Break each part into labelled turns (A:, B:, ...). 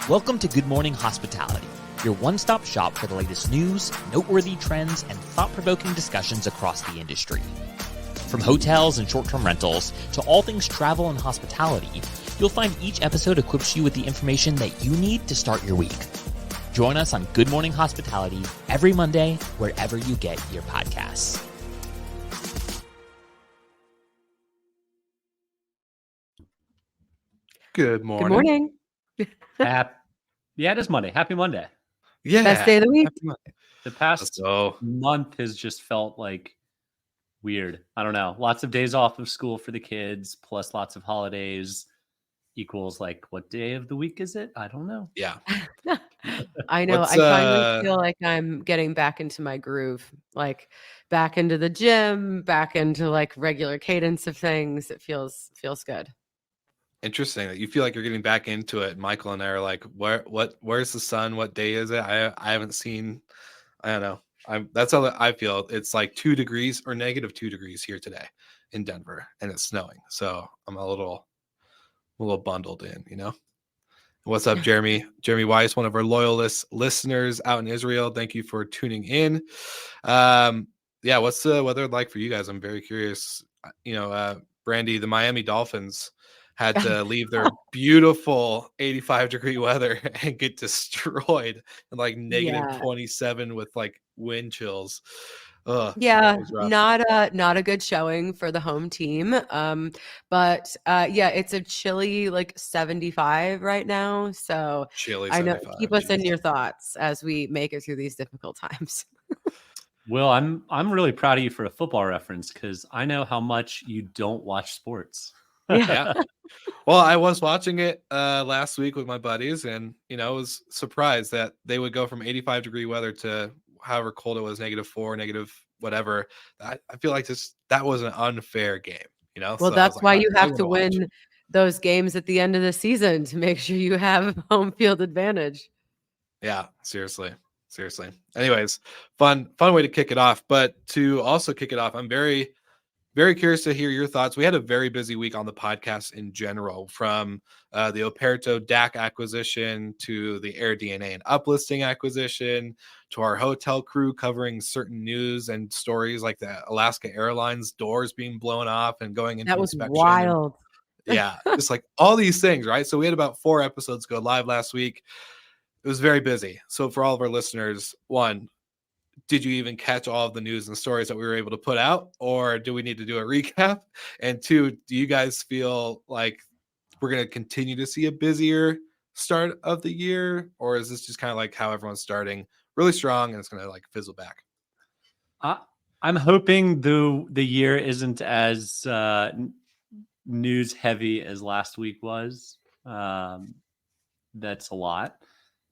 A: Welcome to Good Morning Hospitality, your one-stop shop for the latest news, noteworthy trends, and thought-provoking discussions across the industry. From hotels and short-term rentals to all things travel and hospitality, you'll find each episode equips you with the information that you need to start your week. Join us on Good Morning Hospitality every Monday, wherever you get your podcasts.
B: Good morning.
C: Good morning.
D: Yeah, it is Monday. Happy Monday.
B: Yeah.
C: Best day of the week.
D: The past month has just felt like weird. I don't know. Lots of days off of school for the kids, plus lots of holidays equals like, what day of the week is it? I don't know.
B: Yeah.
C: I know. I finally feel like I'm getting back into my groove, like back into the gym, back into like regular cadence of things. It feels good.
B: Interesting that you feel like you're getting back into it. Michael and I are like, where's the sun? What day is it? I haven't seen. I don't know. That's how I feel. It's like 2 degrees or negative 2 degrees here today in Denver, and it's snowing. So I'm a little bundled in, you know. What's up, Jeremy? Jeremy Weiss, one of our loyalist listeners out in Israel. Thank you for tuning in. Yeah, what's the weather like for you guys? I'm very curious. You know, Brandy, the Miami Dolphins had to leave their beautiful 85-degree weather and get destroyed in like negative 27 with like wind chills.
C: Yeah, not a good showing for the home team. But it's a chilly like 75 right now. So
B: chilly
C: I know,
B: 75.
C: keep us in your thoughts as we make it through these difficult times.
D: Will, I'm really proud of you for a football reference because I know how much you don't watch sports.
B: Yeah. Well, I was watching it last week with my buddies, and you know, I was surprised that they would go from 85-degree weather to however cold it was, -4, negative whatever. I feel like that was an unfair game, you know.
C: Well,
B: so
C: that's why you have to
B: watch.
C: win those games at the end of the season to make sure you have home field advantage.
B: Yeah, seriously. Anyways, fun way to kick it off, but to also kick it off, I'm very curious to hear your thoughts. We had a very busy week on the podcast in general, from the Operto DAC acquisition to the AirDNA and uplisting acquisition to our hotel crew covering certain news and stories like the Alaska Airlines doors being blown off and going into inspection.
C: That was wild.
B: Yeah, just like all these things, right? So we had about 4 episodes go live last week. It was very busy. So for all of our listeners, one, did you even catch all of the news and stories that we were able to put out, or do we need to do a recap? And 2, do you guys feel like we're going to continue to see a busier start of the year, or is this just kind of like how everyone's starting really strong and it's going to like fizzle back?
D: I'm hoping the year isn't as news heavy as last week was. That's a lot.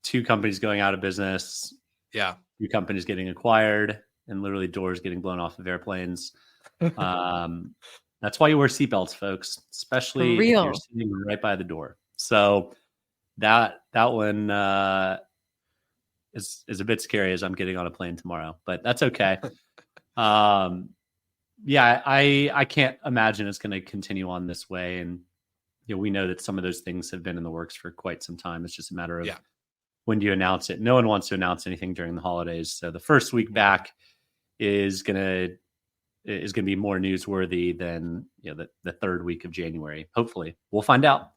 D: 2 companies going out of business.
B: Yeah.
D: 2 companies getting acquired, and literally doors getting blown off of airplanes. That's why you wear seatbelts, folks, especially if you're sitting right by the door. So that one is a bit scary as I'm getting on a plane tomorrow, but that's okay. I can't imagine it's going to continue on this way. And you know, we know that some of those things have been in the works for quite some time. It's just a matter of when do you announce it? No one wants to announce anything during the holidays. So the first week back is gonna be more newsworthy than the third week of January. Hopefully, we'll find out.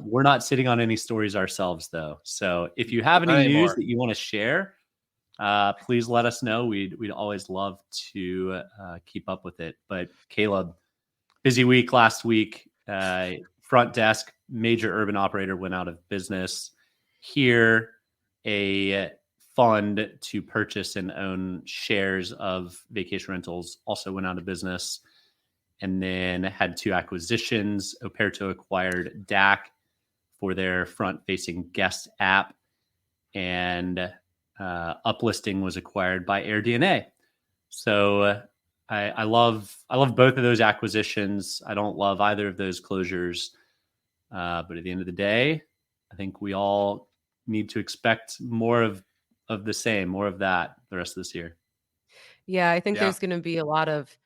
D: We're not sitting on any stories ourselves, though. So if you have any news that you want to share, please let us know. We'd always love to keep up with it. But Caleb, busy week last week. Front desk, major urban operator went out of business. Here, a fund to purchase and own shares of vacation rentals also went out of business, and then had 2 acquisitions. Operto acquired DAC for their front-facing guest app, and uplisting was acquired by AirDNA. So I love both of those acquisitions. I don't love either of those closures, but at the end of the day, I think we all need to expect more of the same, more of that the rest of this year.
C: Yeah, I think there's going to be a lot of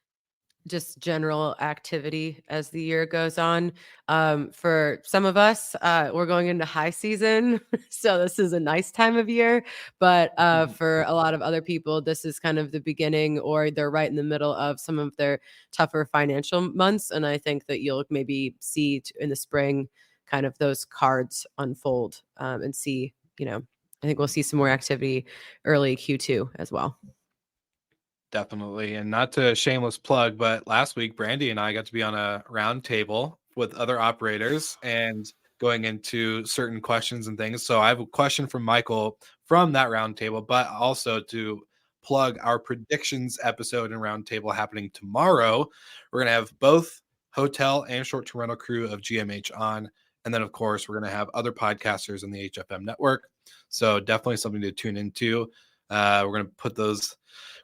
C: just general activity as the year goes on. For some of us, we're going into high season, so this is a nice time of year. But for a lot of other people, this is kind of the beginning, or they're right in the middle of some of their tougher financial months. And I think that you'll maybe see in the spring kind of those cards unfold and see, I think we'll see some more activity early Q2 as well.
B: Definitely. And not to shameless plug, but last week, Brandy and I got to be on a round table with other operators and going into certain questions and things. So I have a question from Michael from that round table, but also to plug our predictions episode and round table happening tomorrow. We're going to have both hotel and short-term rental crew of GMH on. And then, of course, we're going to have other podcasters in the HFM network. So definitely something to tune into. We're going to put those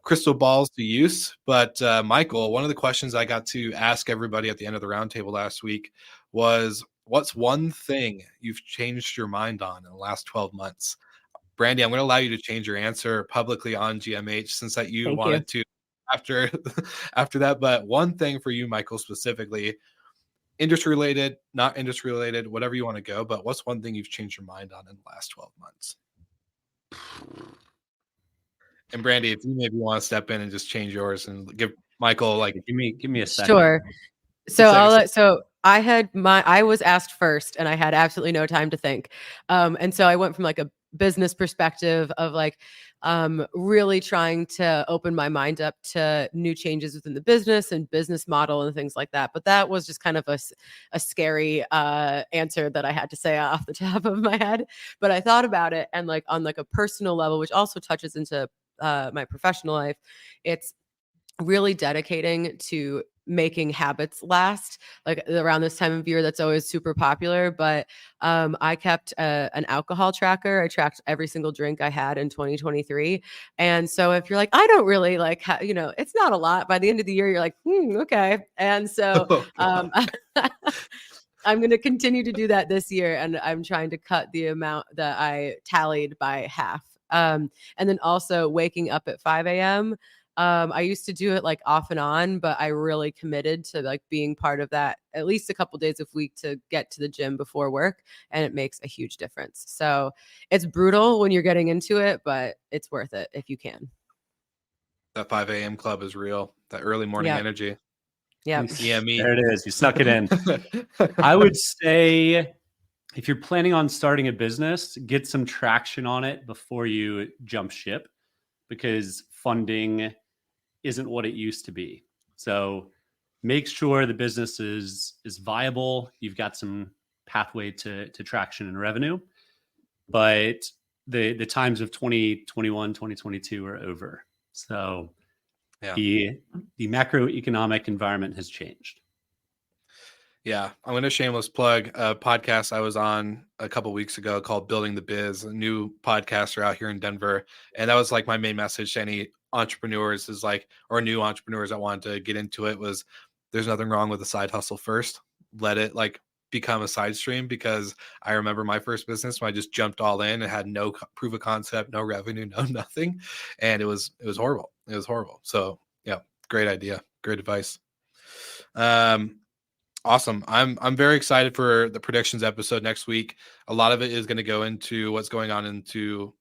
B: crystal balls to use. But Michael, one of the questions I got to ask everybody at the end of the roundtable last week was, what's one thing you've changed your mind on in the last 12 months? Brandy, I'm going to allow you to change your answer publicly on GMH since that you wanted to after that. But one thing for you, Michael, specifically, industry related, not industry related, whatever you want to go. But what's one thing you've changed your mind on in the last 12 months? And Brandy, if you maybe want to step in and just change yours and give Michael give
D: me a second.
C: Sure. So I was asked first and I had absolutely no time to think. And so I went from like a business perspective of really trying to open my mind up to new changes within the business and business model and things like that. But that was just kind of a scary answer that I had to say off the top of my head. But I thought about it, and on a personal level, which also touches into my professional life, it's really dedicating to making habits last. Around this time of year, that's always super popular, but I kept an alcohol tracker. I tracked every single drink I had in 2023. And so if you're like, I don't really it's not a lot, by the end of the year, you're like, okay. And so I'm going to continue to do that this year. And I'm trying to cut the amount that I tallied by half. And then also waking up at 5 a.m. I used to do it off and on, but I really committed to being part of that at least a couple days a week to get to the gym before work. And it makes a huge difference. So it's brutal when you're getting into it, but it's worth it if you can.
B: That 5 a.m. club is real. That early morning energy.
C: Yeah.
B: Yeah, me.
D: There it is. You snuck it in. I would say if you're planning on starting a business, get some traction on it before you jump ship, because funding isn't what it used to be. So make sure the business is viable. You've got some pathway to traction and revenue, but the times of 2021, 2022 are over. So the macroeconomic environment has changed.
B: Yeah, I'm going to shameless plug a podcast I was on a couple weeks ago called Building the Biz, a new podcaster out here in Denver. And that was my main message to any entrepreneurs or new entrepreneurs that wanted to get into it was, there's nothing wrong with a side hustle first. Let it become a side stream, because I remember my first business when I just jumped all in and had no proof of concept, no revenue, no nothing. And it was horrible. It was horrible. So yeah, great idea. Great advice. Awesome. I'm very excited for the predictions episode next week. A lot of it is going to go into what's going on into,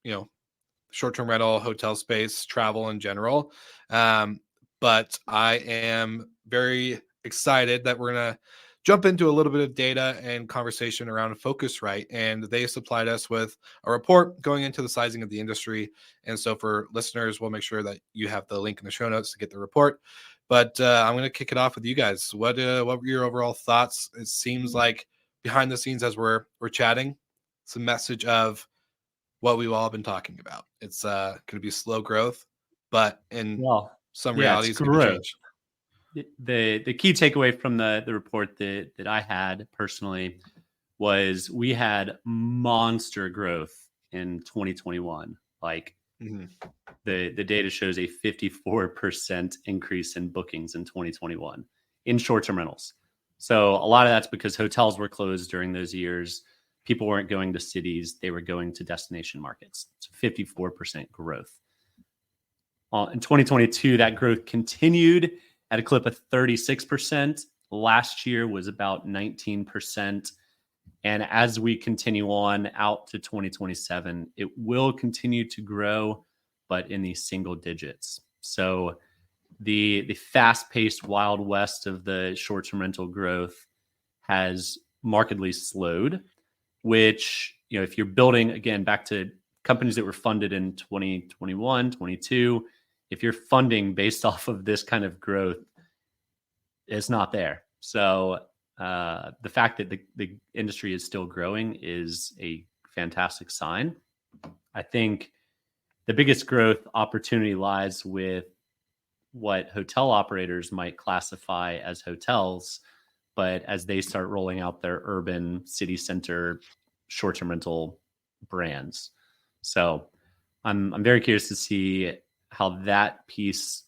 B: short-term rental, hotel space, travel in general. But I am very excited that we're going to jump into a little bit of data and conversation around Focusrite. And they supplied us with a report going into the sizing of the industry. And so for listeners, we'll make sure that you have the link in the show notes to get the report. But I'm going to kick it off with you guys. What were your overall thoughts? It seems like behind the scenes as we're chatting, it's a message of what we've all been talking about. It's going to be slow growth, but in some realities, it's going to change.
D: The key takeaway from the report that I had personally was we had monster growth in 2021. The data shows a 54% increase in bookings in 2021 in short-term rentals. So a lot of that's because hotels were closed during those years. People weren't going to cities. They were going to destination markets. So 54% growth. In 2022, that growth continued at a clip of 36%. Last year was about 19%. And as we continue on out to 2027, it will continue to grow, but in the single digits. So the fast-paced Wild West of the short-term rental growth has markedly slowed, which, if you're building, again, back to companies that were funded in 2021, 22, if you're funding based off of this kind of growth, it's not there. So the fact that the industry is still growing is a fantastic sign. I think the biggest growth opportunity lies with what hotel operators might classify as hotels, but as they start rolling out their urban city center short-term rental brands. So I'm very curious to see how that piece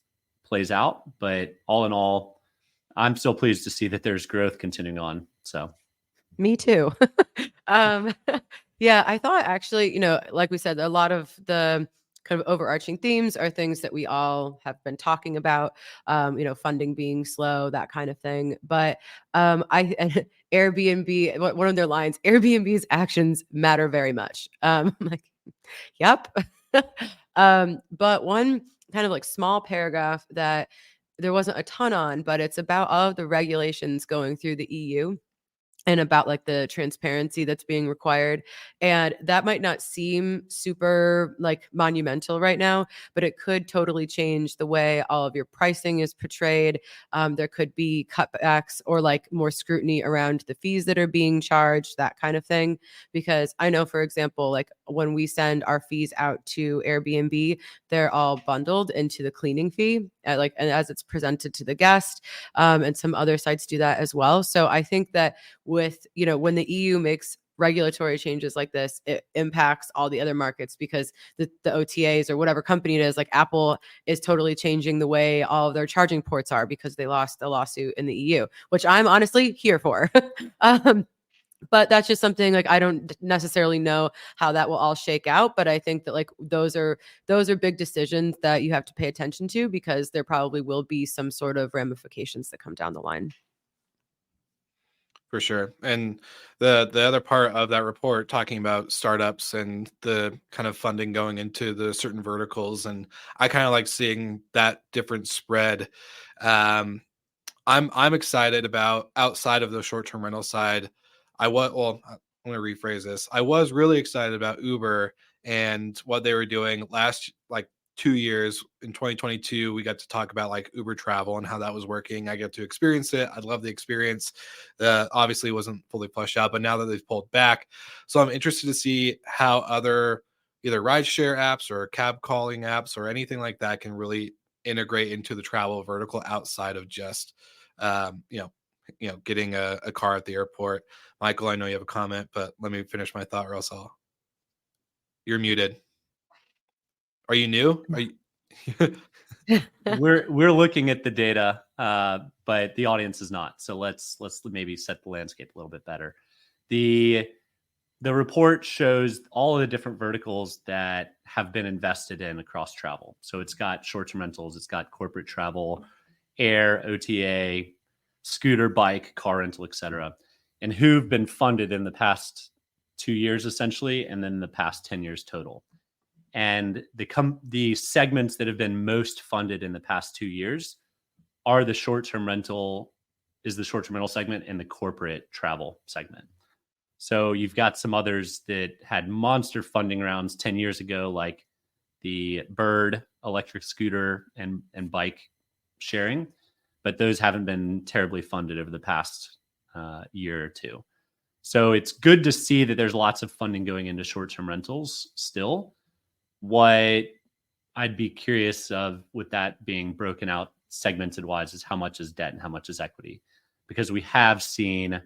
D: plays out. But all in all, I'm still pleased to see that there's growth continuing on. So
C: me too. Yeah, I thought actually, like we said, a lot of the kind of overarching themes are things that we all have been talking about, funding being slow, that kind of thing. But Airbnb, one of their lines, Airbnb's actions matter very much. I'm like, yep. But one kind of like small paragraph that there wasn't a ton on, but it's about all of the regulations going through the EU and about like the transparency that's being required. And that might not seem super like monumental right now, but it could totally change the way all of your pricing is portrayed. There could be cutbacks or like more scrutiny around the fees that are being charged, that kind of thing. Because I know, for example, like when we send our fees out to Airbnb, they're all bundled into the cleaning fee, and as it's presented to the guest. And some other sites do that as well. So I think that with, when the EU makes regulatory changes like this, it impacts all the other markets, because the OTAs or whatever company it is, like Apple is totally changing the way all of their charging ports are because they lost a lawsuit in the EU, which I'm honestly here for. But that's just something like I don't necessarily know how that will all shake out. But I think that like those are big decisions that you have to pay attention to, because there probably will be some sort of ramifications that come down the line.
B: For sure. And the other part of that report talking about startups and the kind of funding going into the certain verticals, and I kind of like seeing that different spread. I'm excited about outside of the short-term rental side. I'm going to rephrase this. I was really excited about Uber and what they were doing last, like 2 years. In 2022, we got to talk about like Uber travel and how that was working. I got to experience it. I love the experience. Obviously it wasn't fully fleshed out, but now that they've pulled back, so I'm interested to see how other either rideshare apps or cab calling apps or anything like that can really integrate into the travel vertical outside of just getting a car at the airport. Michael, I know you have a comment, but let me finish my thought or else you're muted. Are you new? Are you
D: we're looking at the data, but the audience is not. So let's maybe set the landscape a little bit better. The report shows all of the different verticals that have been invested in across travel. So it's got short-term rentals, it's got corporate travel, air, OTA, scooter, bike, car rental, etc., and who've been funded in the past 2 years essentially, and then the past 10 years total. And the segments that have been most funded in the past 2 years are the short-term rental segment and the corporate travel segment. So you've got some others that had monster funding rounds 10 years ago, like the Bird electric scooter and bike sharing, but those haven't been terribly funded over the past year or two. So it's good to see that there's lots of funding going into short-term rentals still. What I'd be curious of, with that being broken out segmented wise, is how much is debt and how much is equity, because we have seen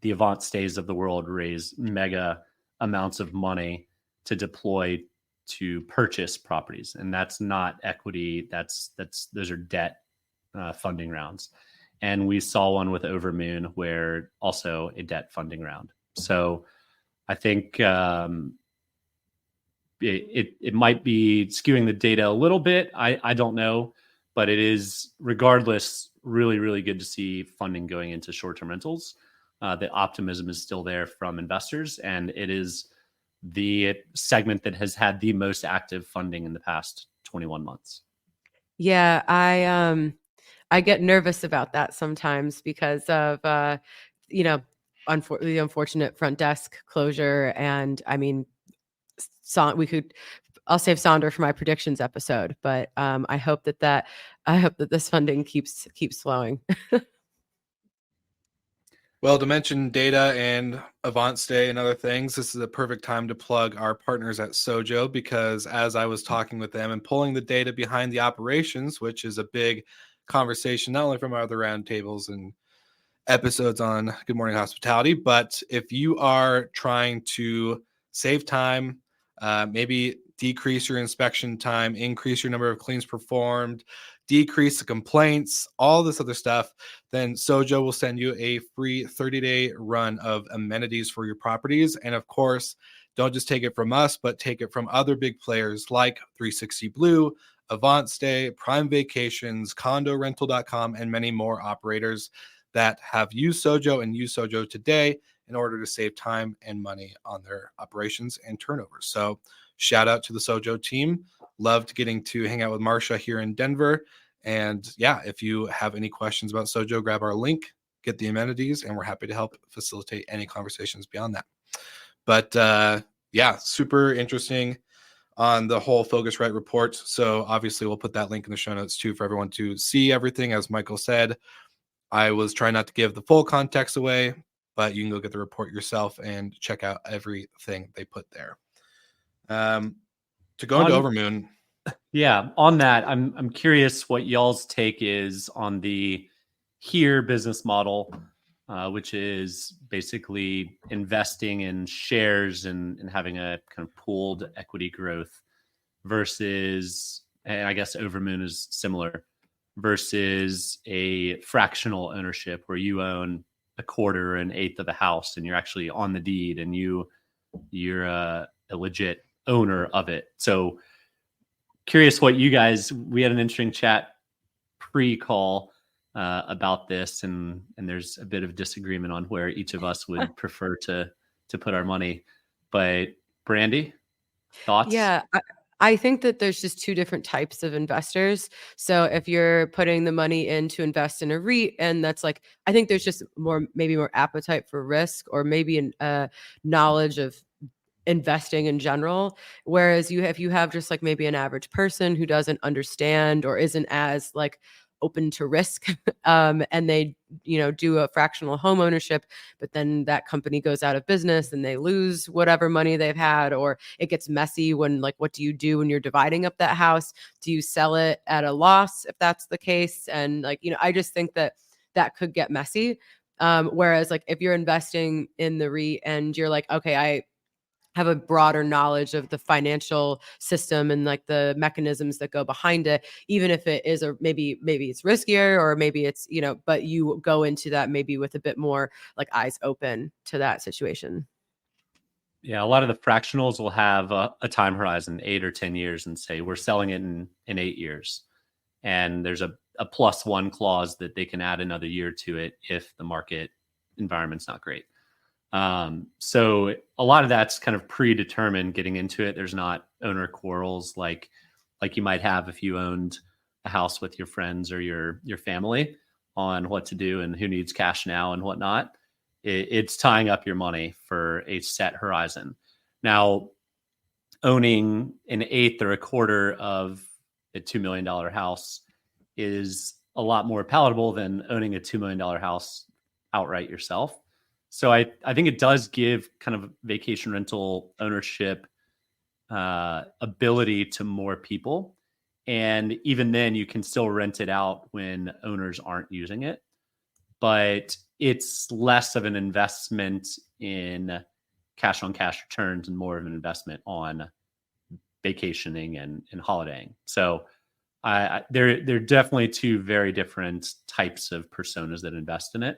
D: the Avant Stays of the world raise mega amounts of money to deploy to purchase properties, and that's not equity. Those are debt funding rounds. And we saw one with Overmoon where also a debt funding round. So I think it might be skewing the data a little bit. I don't know, But it is, regardless, really, really good to see funding going into short-term rentals. The optimism is still there from investors, and it is the segment that has had the most active funding in the past 21 months.
C: Yeah, I get nervous about that sometimes because of you know, the unfortunate front desk closure. And I mean, I'll save Sonder for my predictions episode, but I hope that this funding keeps flowing.
B: Well, to mention data and AvantStay and other things, this is a perfect time to plug our partners at Sojo, because as I was talking with them and pulling the data behind the operations, which is a big conversation, not only from our other roundtables and episodes on Good Morning Hospitality, but if you are trying to save time, maybe decrease your inspection time, increase your number of cleans performed, decrease the complaints, all this other stuff, then Sojo will send you a free 30-day run of amenities for your properties. And of course, don't just take it from us, but take it from other big players like 360 Blue, AvantStay, Prime Vacations, CondoRental.com, and many more operators that have used Sojo and use Sojo today in order to save time and money on their operations and turnovers. So shout out to the Sojo team. Loved getting to hang out with Marsha here in Denver. And yeah, if you have any questions about Sojo, grab our link, get the amenities, and we're happy to help facilitate any conversations beyond that. But yeah, super interesting on the whole Focusrite report. So obviously we'll put that link in the show notes too for everyone to see everything. As Michael said, I was trying not to give the full context away, but you can go get the report yourself and check out everything they put there. To go into Overmoon.
D: Yeah, on that, I'm curious what y'all's take is on the here business model, which is basically investing in shares and having a kind of pooled equity growth versus, and I guess Overmoon is similar, versus a fractional ownership where you own a quarter or an eighth of a house and you're actually on the deed and you're a legit owner of it. So curious what you guys, we had an interesting chat pre-call about this, and there's a bit of disagreement on where each of us would prefer to put our money. But Brandy, thoughts?
C: Yeah, I think that there's just two different types of investors. So if you're putting the money in to invest in a REIT, and that's like, I think there's just maybe more appetite for risk, or maybe knowledge of investing in general. Whereas if you have just like maybe an average person who doesn't understand or isn't as like open to risk, and they do a fractional home ownership, but then that company goes out of business and they lose whatever money they've had, or it gets messy when, like, what do you do when you're dividing up that house? Do you sell it at a loss if that's the case? And like, I just think that could get messy. Whereas like if you're investing in the REIT and you're like, okay, I have a broader knowledge of the financial system and like the mechanisms that go behind it, even if it is maybe it's riskier, or maybe it's, but you go into that maybe with a bit more like eyes open to that situation.
D: Yeah, a lot of the fractionals will have a time horizon, 8 or 10 years, and say we're selling it in 8 years. And there's a +1 clause that they can add another year to it if the market environment's not great. So a lot of that's kind of predetermined getting into it. There's not owner quarrels like you might have if you owned a house with your friends or your family on what to do and who needs cash now and whatnot. It's tying up your money for a set horizon. Now, owning an eighth or a quarter of a $2 million house is a lot more palatable than owning a $2 million house outright yourself. So I think it does give kind of vacation rental ownership ability to more people. And even then you can still rent it out when owners aren't using it. But it's less of an investment in cash on cash returns and more of an investment on vacationing and holidaying. So they're definitely two very different types of personas that invest in it.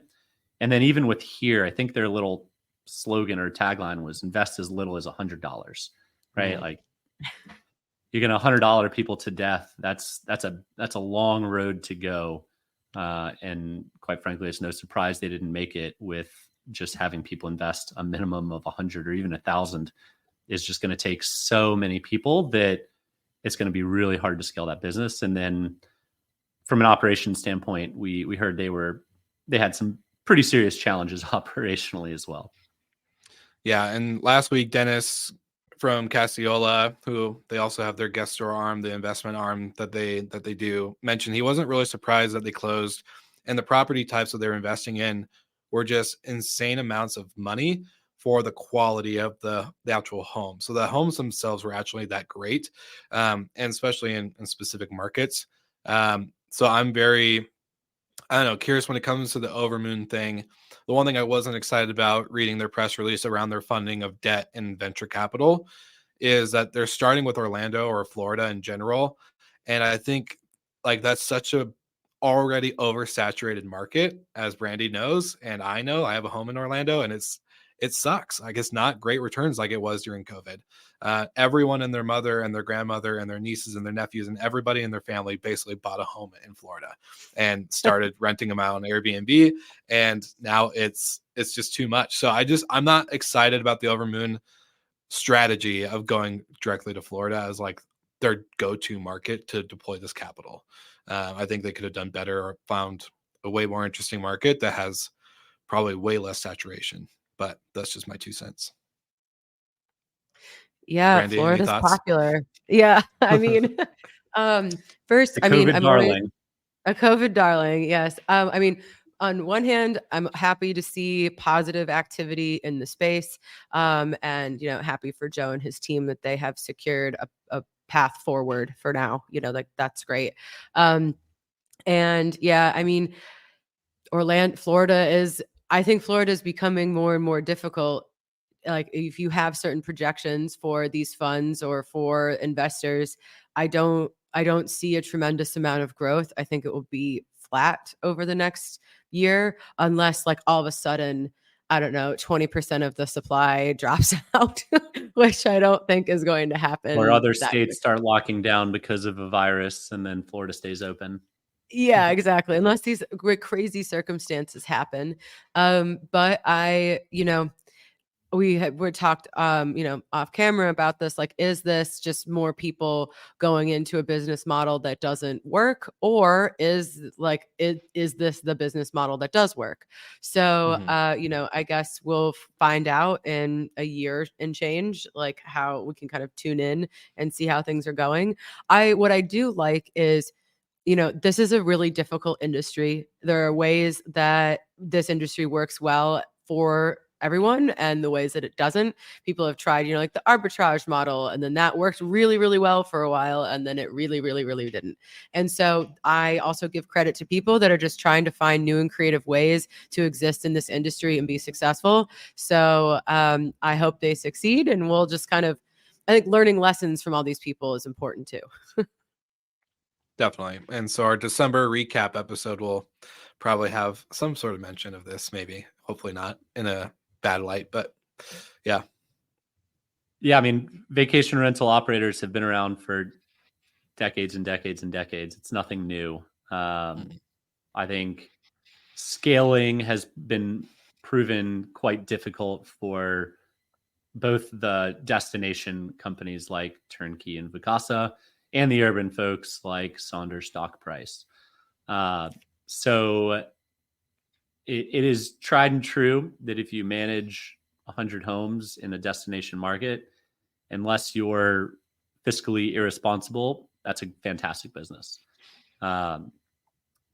D: And then even with here, I think their little slogan or tagline was invest as little as $100, right? Mm-hmm. Like you're going to $100 people to death. That's a long road to go. And quite frankly, it's no surprise they didn't make it with just having people invest a minimum of 100 or even 1,000. Is just going to take so many people that it's going to be really hard to scale that business. And then from an operations standpoint, we heard they had some pretty serious challenges operationally as well.
B: Yeah, and last week, Dennis from Cassiola, who they also have their guest store arm, the investment arm that they do, mentioned he wasn't really surprised that they closed, and the property types that they're investing in were just insane amounts of money for the quality of the actual home. So the homes themselves were actually that great, and especially in specific markets. So I'm very, I don't know, curious when it comes to the Overmoon thing. The one thing I wasn't excited about reading their press release around their funding of debt and venture capital is that they're starting with Orlando or Florida in general. And I think like that's such a already oversaturated market, as Brandy knows. And I know I have a home in Orlando, and it sucks. Like, it's not great returns like it was during COVID. Everyone and their mother and their grandmother and their nieces and their nephews and everybody in their family basically bought a home in Florida and started renting them out on Airbnb. And now it's just too much. So I'm not excited about the Overmoon strategy of going directly to Florida as like their go-to market to deploy this capital. I think they could have done better or found a way more interesting market that has probably way less saturation. But that's just my 2 cents.
C: Yeah,
B: Brandy, any
C: Florida's
B: thoughts?
C: popular. Yeah, I mean, first,
D: The
C: I mean,
D: COVID
C: I'm always
D: darling.
C: a COVID darling. Yes. I mean, on one hand, I'm happy to see positive activity in the space, and happy for Joe and his team that they have secured a path forward for now. Like that's great. And yeah, I mean, I think Florida is becoming more and more difficult. Like if you have certain projections for these funds or for investors, I don't see a tremendous amount of growth. I think it will be flat over the next year, unless like all of a sudden, I don't know, 20% of the supply drops out, which I don't think is going to happen.
D: Or other states start locking down because of a virus, and then Florida stays open.
C: Yeah, exactly. Unless these crazy circumstances happen. But we talked off camera about this, like, is this just more people going into a business model that doesn't work, or is this the business model that does work? So I guess we'll find out in a year and change, like how we can kind of tune in and see how things are going. What I do like is, this is a really difficult industry. There are ways that this industry works well for everyone and the ways that it doesn't. People have tried, like the arbitrage model, and then that worked really, really well for a while, and then it really, really, really didn't. And so I also give credit to people that are just trying to find new and creative ways to exist in this industry and be successful. So I hope they succeed, and we'll just I think learning lessons from all these people is important too.
B: Definitely. And so our December recap episode will probably have some sort of mention of this, maybe, hopefully not in a bad light, but yeah.
D: Yeah, I mean, vacation rental operators have been around for decades and decades and decades. It's nothing new. I think scaling has been proven quite difficult for both the destination companies like Turnkey and Vacasa and the urban folks like Saunders Stock Price. So it is tried and true that if you manage 100 homes in a destination market, unless you're fiscally irresponsible, that's a fantastic business.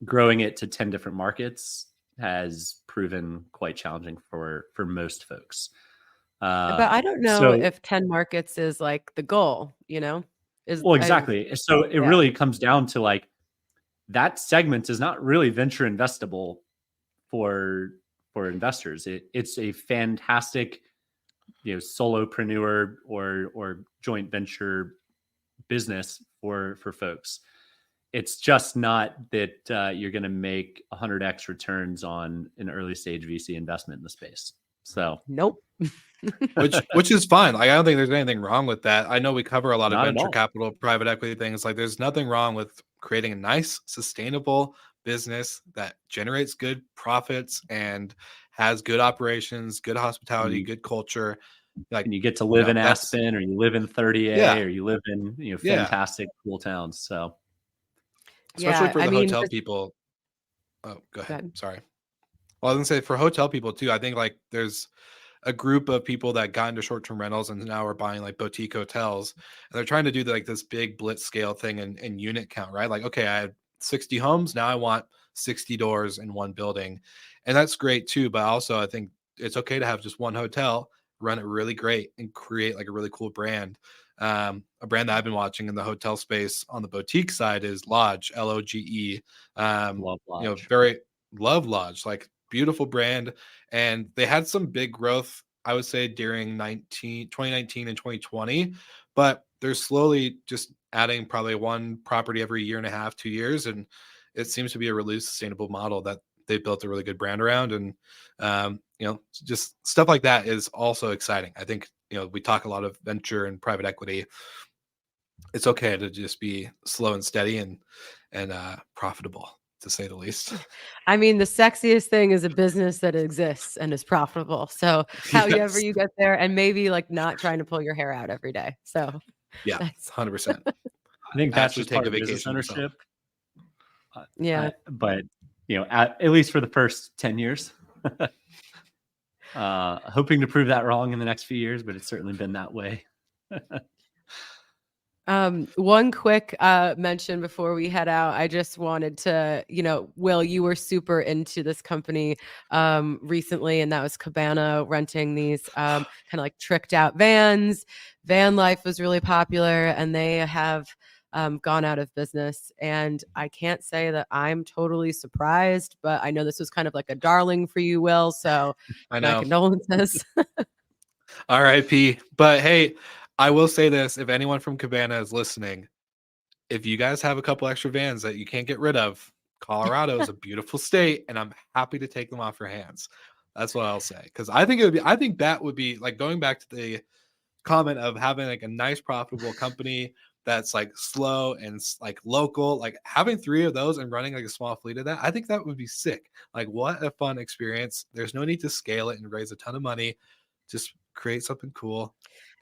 D: Growing it to 10 different markets has proven quite challenging for most folks.
C: But I don't know if 10 markets is like the goal,
D: Well, exactly. So it really comes down to like that segment is not really venture investable for investors. It's a fantastic, solopreneur or joint venture business for folks. It's just not that you're going to make 100x returns on an early stage VC investment in the space. So
C: nope.
B: which is fine. Like, I don't think there's anything wrong with that. I know we cover a lot of
D: Not at
B: venture
D: all.
B: capital, private equity things. Like, there's nothing wrong with creating a nice, sustainable business that generates good profits and has good operations, good hospitality, good culture. Like,
D: And you get to live in
B: that's
D: Aspen, or you live in 30A, or you live in fantastic cool towns. So
B: especially for the hotel
C: just,
B: people. Oh, go ahead.
C: ahead.
B: Sorry. Well, I was gonna say, for hotel people too, I think like there's a group of people that got into short-term rentals and now are buying like boutique hotels, and they're trying to do like this big blitz scale thing in unit count, right? Like, okay, I had 60 homes, now I want 60 doors in one building, and that's great too. But also, I think it's okay to have just one hotel, run it really great, and create like a really cool brand. A brand that I've been watching in the hotel space on the boutique side is Lodge, Loge.
D: Love Lodge.
B: You know, very love Lodge, like beautiful brand. And they had some big growth, I would say, during 2019 and 2020, but they're slowly just adding probably one property every year and a half, 2 years. And it seems to be a really sustainable model that they built a really good brand around. And, you know, just stuff like that is also exciting. I think, you know, we talk a lot of venture and private equity. It's okay to just be slow and steady and profitable, to say the least.
C: I mean, the sexiest thing is a business that exists and is profitable. So however you get there, and maybe like not trying to pull your hair out every day. So
B: yeah,
C: that's
B: 100%.
D: I think that's
B: Actually
D: just
B: take
D: part
B: a
D: of business
B: vacation yourself.
D: ownership.
C: yeah.
D: But you know, at least for the first 10 years. Hoping to prove that wrong in the next few years, but it's certainly been that way.
C: One quick mention before we head out. I just wanted to, you know, Will, you were super into this company recently, and that was Cabana renting these kind of like tricked out vans. Van life was really popular, and they have gone out of business. And I can't say that I'm totally surprised, but I know this was kind of like a darling for you, Will. So
B: I
C: my
B: know.
C: condolences.
B: RIP. But hey, I will say this: if anyone from Cabana is listening, if you guys have a couple extra vans that you can't get rid of, Colorado is a beautiful state, and I'm happy to take them off your hands. That's what I'll say. Because I think that would be like, going back to the comment of having like a nice profitable company that's like slow and like local, like having 3 of those and running like a small fleet of that, I think that would be sick. Like, what a fun experience. There's no need to scale it and raise a ton of money. Just create something cool.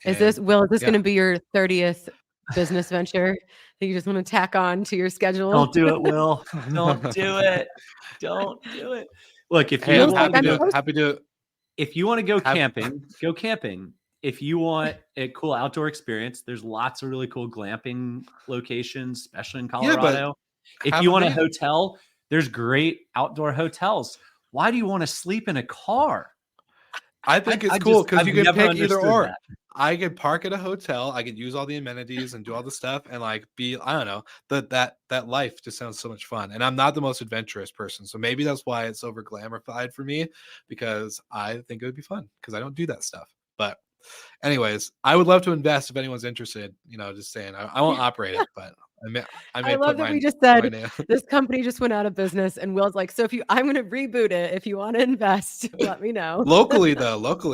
C: Is this going to be your 30th business venture that you just want to tack on to your schedule?
D: Don't do it, Will. Don't do it. Don't do it. Look, if
B: Hey,
D: you
B: I'm
D: want
B: happy to
D: if you want to go camping, go camping. If you want a cool outdoor experience, there's lots of really cool glamping locations, especially in Colorado. If you want a hotel, there's great outdoor hotels. Why do you want to sleep in a car?
B: I think it's cool because you can pick either or.
D: That.
B: I could park at a hotel, I could use all the amenities and do all the stuff, and like be, I don't know, that life just sounds so much fun. And I'm not the most adventurous person, so maybe that's why it's over glamorified for me, because I think it would be fun because I don't do that stuff. But anyways, I would love to invest if anyone's interested. You know, just saying, I won't operate it, but I
C: love that we just said this company just went out of business, and Will's like, so I'm going to reboot it. If you want to invest, let me know.
B: Locally,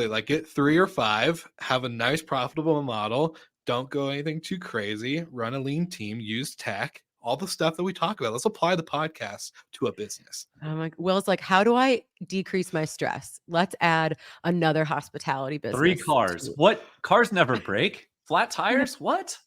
B: like get 3 or 5, have a nice profitable model. Don't go anything too crazy. Run a lean team. Use tech. All the stuff that we talk about. Let's apply the podcast to a business.
C: I'm like, Will's like, how do I decrease my stress? Let's add another hospitality business.
D: 3 cars. What? Cars never break. Flat tires? What?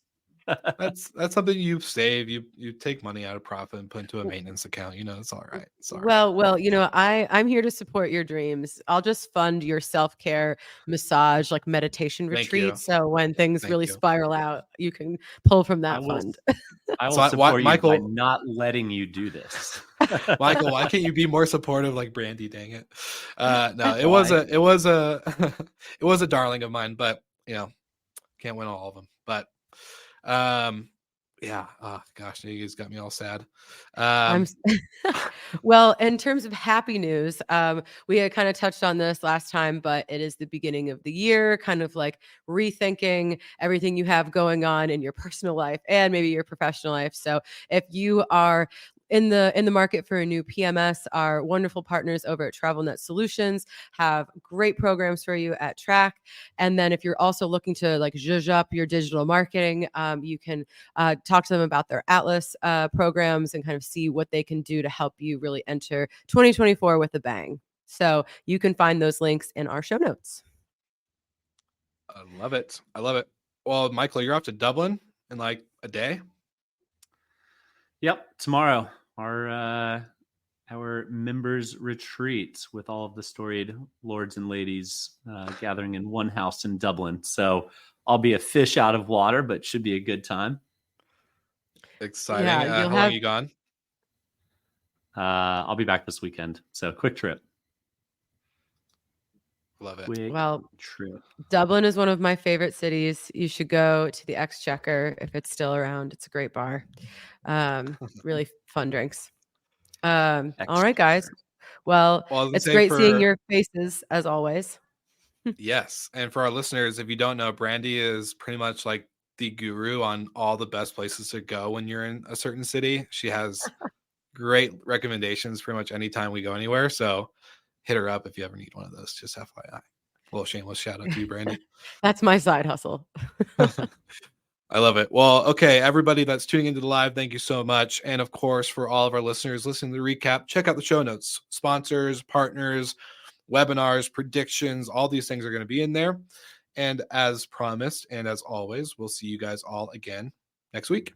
B: That's something you save. You take money out of profit and put into a maintenance account. You know, it's all right. It's all right.
C: Well, you know, I'm here to support your dreams. I'll just fund your self-care massage, like meditation retreat. So when things really spiral out, you can pull from that fund.
D: I will support you by not letting you do this.
B: Michael, why can't you be more supportive like Brandy? Dang it. No, it was a darling of mine, but you know, can't win all of them. But yeah. Oh gosh, you guys got me all sad.
C: Well, in terms of happy news, we had kind of touched on this last time, but it is the beginning of the year, kind of like rethinking everything you have going on in your personal life and maybe your professional life. So if you are in the market for a new PMS, our wonderful partners over at TravelNet Solutions have great programs for you at Track. And then if you're also looking to like zhuzh up your digital marketing, you can talk to them about their Atlas programs and kind of see what they can do to help you really enter 2024 with a bang. So you can find those links in our show notes.
B: I love it. I love it. Well, Michael, you're off to Dublin in like a day.
D: Yep, tomorrow our members retreat with all of the storied lords and ladies gathering in one house in Dublin. So I'll be a fish out of water, but should be a good time.
B: Exciting. How long are you gone?
D: I'll be back this weekend. So quick trip.
B: Love it.
D: Quick trip.
C: Dublin is one of my favorite cities. You should go to the Exchequer if it's still around. It's a great bar. Really fun drinks. All right, guys. Well it's great seeing your faces as always.
B: Yes. And for our listeners, if you don't know, Brandy is pretty much like the guru on all the best places to go when you're in a certain city. She has great recommendations pretty much anytime we go anywhere. So hit her up if you ever need one of those. Just FYI. A little shameless shout out to you, Brandy.
C: That's my side hustle.
B: I love it. Well, okay, everybody that's tuning into the live, thank you so much. And of course, for all of our listeners listening to the recap, check out the show notes. Sponsors, partners, webinars, predictions, all these things are going to be in there. And as promised, and as always, we'll see you guys all again next week.